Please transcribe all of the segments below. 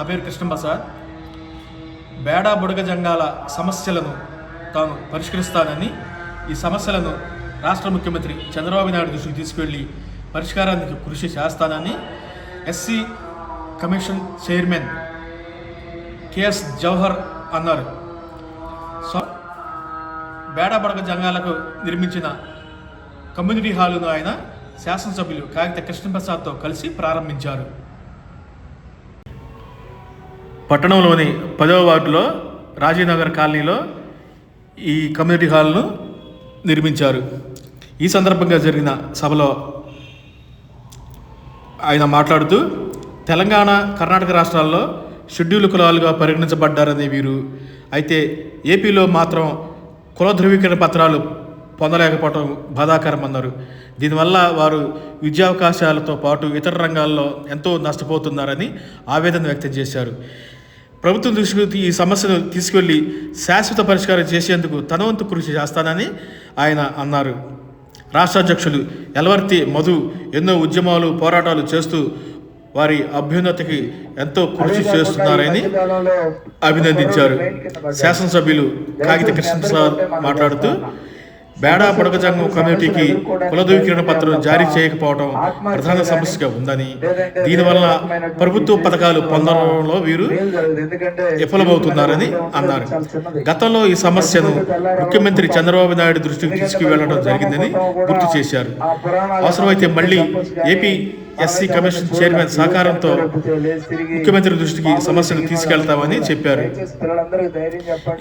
నా పేరు కృష్ణప్రసాద్. బేడా బుడగ జంగాల సమస్యలను తాను పరిష్కరిస్తానని, ఈ సమస్యలను రాష్ట్ర ముఖ్యమంత్రి చంద్రబాబు నాయుడు దృష్టికి తీసుకెళ్లి పరిష్కారానికి కృషి చేస్తానని SC commission chairman KS Jawahar అన్నారు. సో బేడా బుడగ జంగాలకు నిర్మించిన కమ్యూనిటీ హాలును ఆయన శాసనసభ్యులు కాగిత కృష్ణప్రసాద్తో కలిసి ప్రారంభించారు. పట్టణంలోని 10వ వార్డులో రాజీనగర్ కాలనీలో ఈ కమ్యూనిటీ హాల్ను నిర్మించారు. ఈ సందర్భంగా జరిగిన సభలో ఆయన మాట్లాడుతూ, తెలంగాణ, కర్ణాటక రాష్ట్రాల్లో షెడ్యూల్ కులాలుగా పరిగణించబడ్డారని వీరు, అయితే ఏపీలో మాత్రం కుల ధృవీకరణ పత్రాలు పొందలేకపోవడం బాధాకరమన్నారు. దీనివల్ల వారు విద్యావకాశాలతో పాటు ఇతర రంగాల్లో ఎంతో నష్టపోతున్నారని ఆవేదన వ్యక్తం చేశారు. ప్రభుత్వం దృష్టికి ఈ సమస్యను తీసుకెళ్లి శాశ్వత పరిష్కారం చేసేందుకు తన వంతు కృషి చేస్తానని ఆయన అన్నారు. రాష్ట్ర అధ్యక్షులు యలవర్తి మధు ఎన్నో ఉద్యమాలు, పోరాటాలు చేస్తూ వారి అభ్యున్నతికి ఎంతో కృషి చేస్తున్నారని అభినందించారు. శాసనసభ్యులు కాగిత కృష్ణప్రసాద్ మాట్లాడుతూ, బేడా బుడగ జంగం కమ్యూనిటీకి కుల ధృవీకరణ పత్రం జారీ చేయకపోవడం ప్రధాన సమస్యగా ఉందని, దీనివల్ల ప్రభుత్వ పథకాలు పొందడంలో వీరు విఫలమవుతున్నారని అన్నారు. గతంలో ఈ సమస్యను ముఖ్యమంత్రి చంద్రబాబు నాయుడు దృష్టికి తీసుకువెళ్లడం జరిగిందని గుర్తు చేశారు. అవసరమైతే మళ్లీ ఏపీ ఎస్సీ కమిషన్ చైర్మన్ సహకారంతో ముఖ్యమంత్రి దృష్టికి సమస్యను తీసుకెళ్తామని చెప్పారు.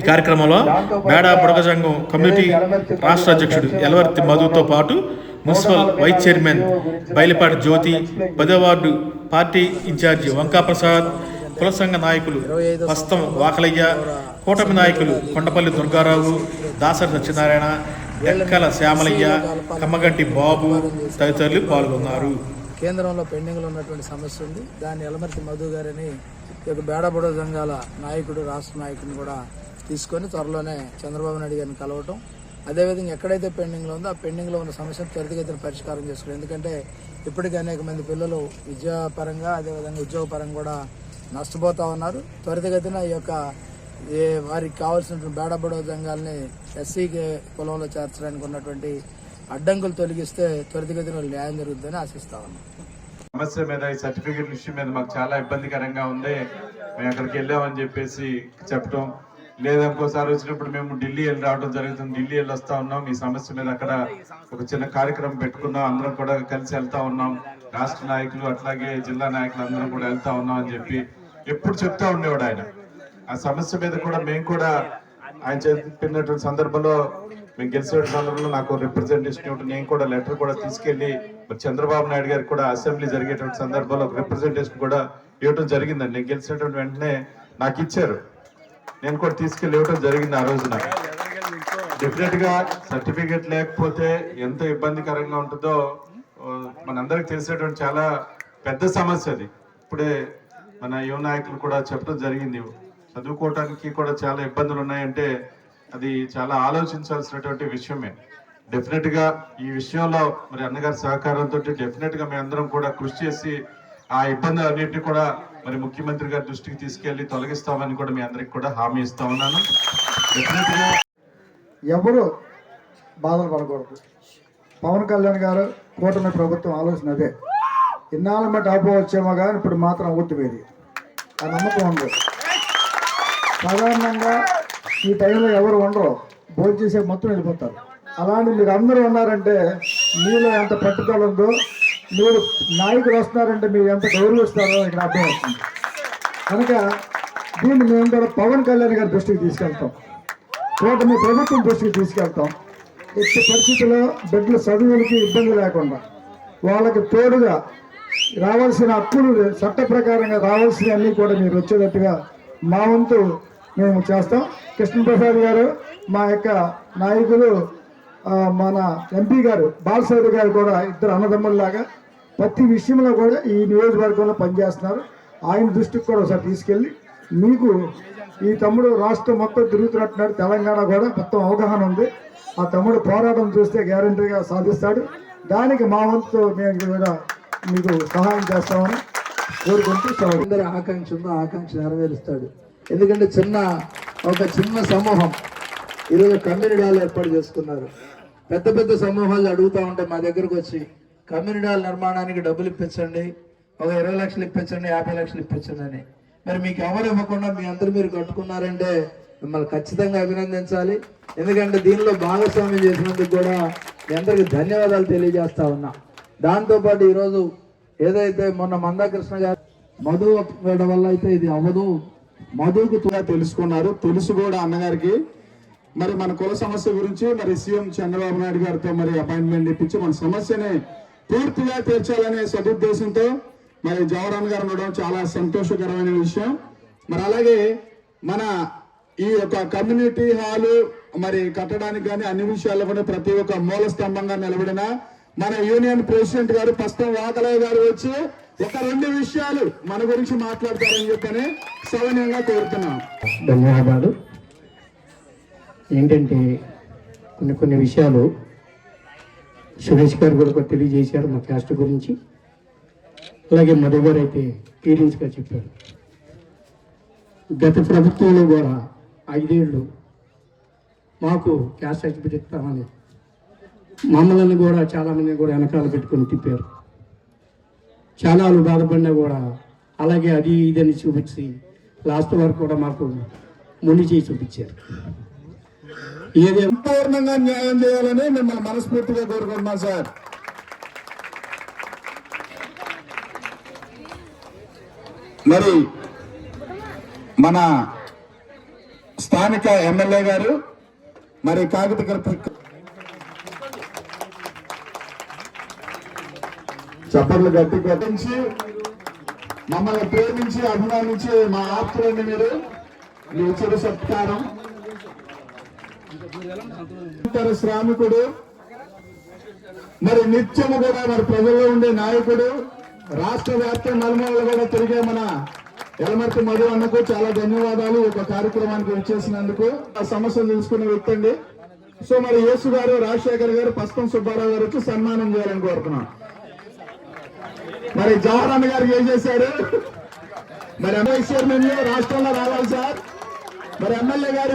ఈ కార్యక్రమంలో బేడా బుడగ జంగం కమ్యూనిటీ రాష్ట్ర అధ్యక్షుడు యలవర్తి మధుతో పాటు మున్సిపల్ వైస్ చైర్మన్ బైలిపాటి జ్యోతి, 10వ వార్డు పార్టీ ఇన్ఛార్జి వంకాప్రసాద్, కుల సంఘ నాయకులు పస్తం వాకలయ్య, కూటమి నాయకులు కొండపల్లి దుర్గారావు, దాసరి సత్యనారాయణ, ఎక్కల శ్యామలయ్య, కమ్మగంటి బాబు తదితరులు పాల్గొన్నారు. కేంద్రంలో పెండింగ్లో ఉన్నటువంటి సమస్య ఉంది. దాన్ని యలమర్తి మధు గారిని బేడా బుడగ జంగాల నాయకుడు, రాష్ట్ర నాయకుడిని కూడా తీసుకొని త్వరలోనే చంద్రబాబు నాయుడు గారిని కలవటం, అదేవిధంగా ఎక్కడైతే పెండింగ్లో ఉందో ఆ పెండింగ్లో ఉన్న సమస్యను త్వరితగతిన పరిష్కారం చేసుకోవాలి. ఎందుకంటే ఇప్పటికీ అనేక మంది పిల్లలు విద్యాపరంగా, అదేవిధంగా ఉద్యోగపరంగా కూడా నష్టపోతూ ఉన్నారు. త్వరితగతిన ఈ యొక్క వారికి కావాల్సినటువంటి బేడా బుడగ జంగాల్ని ఎస్సీ కులంలో చేర్చడానికి ఉన్నటువంటి అడ్డంకులు తొలగిస్తే త్వరితగతిన న్యాయం జరుగుతుందని ఆశిస్తా ఉన్నాం. సమస్య మీద, ఈ సర్టిఫికేట్ ఇష్యూ మీద మాకు చాలా ఇబ్బందికరంగా ఉంది, మేము అక్కడికి వెళ్ళామని చెప్పేసి చెప్పడం, లేదా ఇంకోసారి వచ్చినప్పుడు మేము ఢిల్లీ వెళ్ళి రావడం జరుగుతుంది, ఢిల్లీ వెళ్ళి వస్తా ఉన్నాం, ఈ సమస్య మీద అక్కడ ఒక చిన్న కార్యక్రమం పెట్టుకున్నాం, అందరం కూడా కలిసి వెళ్తా ఉన్నాం, రాష్ట్ర నాయకులు అట్లాగే జిల్లా నాయకులు అందరం కూడా వెళ్తా ఉన్నాం అని చెప్పి ఎప్పుడు చెప్తా ఉండేవాడు ఆయన. ఆ సమస్య మీద కూడా మేము కూడా ఆయన చెప్పినటువంటి సందర్భంలో, మేము గెలిచిన సందర్భంలో నాకు రిప్రజెంటేషన్ ఇవ్వడం, నేను కూడా లెటర్ కూడా తీసుకెళ్లి చంద్రబాబు నాయుడు గారికి కూడా అసెంబ్లీ జరిగేటువంటి సందర్భంలో ఒక రిప్రజెంటేషన్ కూడా ఇవ్వడం జరిగిందండి. నేను గెలిచినటువంటి వెంటనే నాకు ఇచ్చారు, నేను కూడా తీసుకెళ్లి ఇవ్వడం జరిగింది. ఆ రోజున డెఫినెట్ గా సర్టిఫికేట్ లేకపోతే ఎంత ఇబ్బందికరంగా ఉంటుందో మనందరికి తెలిసేటువంటి చాలా పెద్ద సమస్య అది. ఇప్పుడే మన యువ నాయకులు కూడా చెప్పడం జరిగింది, చదువుకోవటానికి కూడా చాలా ఇబ్బందులు ఉన్నాయంటే అది చాలా ఆలోచించాల్సినటువంటి విషయమే. డెఫినెట్ గా ఈ విషయంలో మరి అన్నగారి సహకారంతో డెఫినెట్ గా మేము అందరం కూడా కృషి చేసి ఆ ఇబ్బందులు అన్నింటినీ కూడా మరి ముఖ్యమంత్రి గారి దృష్టికి తీసుకెళ్లి తొలగిస్తామని కూడా మీ అందరికి కూడా హామీ ఇస్తా ఉన్నాను. డెఫినెట్ గా ఎవరు బాధలు పడకూడదు. పవన్ కళ్యాణ్ గారు, కూటమి ప్రభుత్వం ఆలోచన అదే. ఇన్నాళ్ళ మట్టి ఆపో వచ్చేమో కానీ ఇప్పుడు మాత్రం అవుతుంది, ఆ నమ్మకం ఉంది. సాధారణంగా ఈ టైంలో ఎవరు ఉండరు, భోజనం చేసే మొత్తం వెళ్ళిపోతారు. అలాంటి మీరు అందరూ ఉన్నారంటే మీలో ఎంత పట్టుదల ఉందో, మీరు నాయకులు వస్తున్నారంటే మీరు ఎంత గౌరవిస్తారో ఇక్కడ అర్థం అవుతుంది. కనుక దీన్ని మేము కూడా పవన్ కళ్యాణ్ గారి దృష్టికి తీసుకెళ్తాం, కూటమి ప్రభుత్వం దృష్టికి తీసుకెళ్తాం. ఇట్టి పరిస్థితుల్లో బిడ్డల చదువులకి ఇబ్బంది లేకుండా వాళ్ళకి తోడుగా రావాల్సిన హక్కులు, చట్ట ప్రకారంగా రావాల్సిన అన్నీ కూడా మీరు వచ్చేటట్టుగా మా వంతు మేము చేస్తాం. కృష్ణప్రసాద్ గారు, మా యొక్క నాయకులు, మన ఎంపీ గారు బాలశౌరి గారు కూడా ఇద్దరు అన్నదమ్ముల్లాగా ప్రతి విషయంలో కూడా ఈ నియోజకవర్గంలో పనిచేస్తున్నారు. ఆయన దృష్టికి కూడా ఒకసారి తీసుకెళ్ళి, మీకు ఈ తమ్ముడు రాష్ట్రం మొత్తం తిరుగుతున్నట్టున్నాడు, తెలంగాణ కూడా మొత్తం అవగాహన ఉంది, ఆ తమ్ముడు పోరాటం చూస్తే గ్యారంటీగా సాధిస్తాడు, దానికి మా వంతు మేము కూడా మీకు సహాయం చేస్తామని కోరుకుంటూ సెలవు. అందరి ఆకాంక్ష ఉందో ఆకాంక్ష నెరవేరుస్తాడు. ఎందుకంటే ఒక చిన్న సమూహం ఈరోజు కమ్యూనిటీ హాల్ ఏర్పాటు చేసుకున్నారు. పెద్ద పెద్ద సమూహాలు అడుగుతూ ఉంటే మా దగ్గరకు వచ్చి కమ్యూనిటీ హాల్ నిర్మాణానికి డబ్బులు ఇప్పించండి, ఒక 20 లక్షలు ఇప్పించండి, 50 లక్షలు ఇప్పించండి అని. మరి మీకు ఎవరు ఇవ్వకుండా మీ అందరూ మీరు కట్టుకున్నారంటే మిమ్మల్ని ఖచ్చితంగా అభినందించాలి. ఎందుకంటే దీనిలో భాగస్వామ్యం చేసినందుకు కూడా మీ అందరికి ధన్యవాదాలు తెలియజేస్తా ఉన్నా. దాంతోపాటు ఈరోజు ఏదైతే మొన్న మందాకృష్ణ గారు మధు వేయడం వల్ల అయితే ఇది అవ్వదు, మధుకు తెలుసుకున్నారు. తెలుసు కూడా అన్నగారికి మరి మన కుల సమస్య గురించి మరి సీఎం చంద్రబాబు నాయుడు గారితో మరి అపాయింట్మెంట్ ఇప్పించి మన సమస్యని పూర్తిగా తీర్చాలనే సదుద్దేశంతో మరి జవహర్ గారు ఉండడం చాలా సంతోషకరమైన విషయం. మరి అలాగే మన ఈ యొక్క కమ్యూనిటీ హాలు మరి కట్టడానికి కానీ అన్ని విషయాల్లో కూడా ప్రతి ఒక్క మూల స్తంభంగా నిలబడిన మన యూనియన్ ప్రెసిడెంట్ గారు పస్తం వాకలయ్య గారు వచ్చి ఒక 2 విషయాలు మన గురించి మాట్లాడతారని చెప్పని సవనీయంగా కోరుతున్నాం. ధన్యవాదాలు. ఏంటంటే కొన్ని విషయాలు సురేష్ గారు కూడా తెలియజేశారు మా క్యాస్ట్ గురించి. అలాగే మధు గారు అయితే క్లియరెన్స్గా చెప్పారు. గత ప్రభుత్వంలో కూడా 5 ఏళ్ళు మాకు క్యాస్ట్ సర్టిఫికేట్ ఇస్తామని మమ్మల్ని కూడా చాలామంది కూడా వెనకాల పెట్టుకొని తిప్పారు. చాలా బాధపడినా కూడా అలాగే అది ఇదని చూపించి లాస్ట్ వరకు కూడా మాకు ముందు చేసి చూపించారు. ఏది సంపూర్ణంగా న్యాయం చేయాలని మిమ్మల్ని మనస్ఫూర్తిగా కోరుకుంటున్నాం సార్. మరి మన స్థానిక ఎమ్మెల్యే గారు మరి చప్పట్లు గట్టి కొట్టించి మమ్మల్ని ప్రేమించి అభిమానించి మా ఆప్తులని మీరు మీ చిరు సత్కారం. శ్రామికుడు మరి నిత్యము కూడా మరి ప్రజల్లో ఉండే నాయకుడు, రాష్ట్ర వ్యాప్త నలుమూలలు కూడా తిరిగే మన యలమర్తి మధు అన్నకు చాలా ధన్యవాదాలు. ఒక కార్యక్రమానికి వచ్చేసినందుకు ఆ సమస్యలు తెలుసుకునే వ్యక్తి అండి. సో మరి యేసు గారు, రాజశేఖర్ గారు, పస్తం సుబ్బారావు గారు వచ్చి సన్మానం చేయాలని కోరుతున్నాం. మరి జవహర్ అన్న గారికి ఏం చేశారు? మరి ఎమ్మెల్యే రాష్ట్రంలో రావాలి సార్. మరి ఎమ్మెల్యే గారు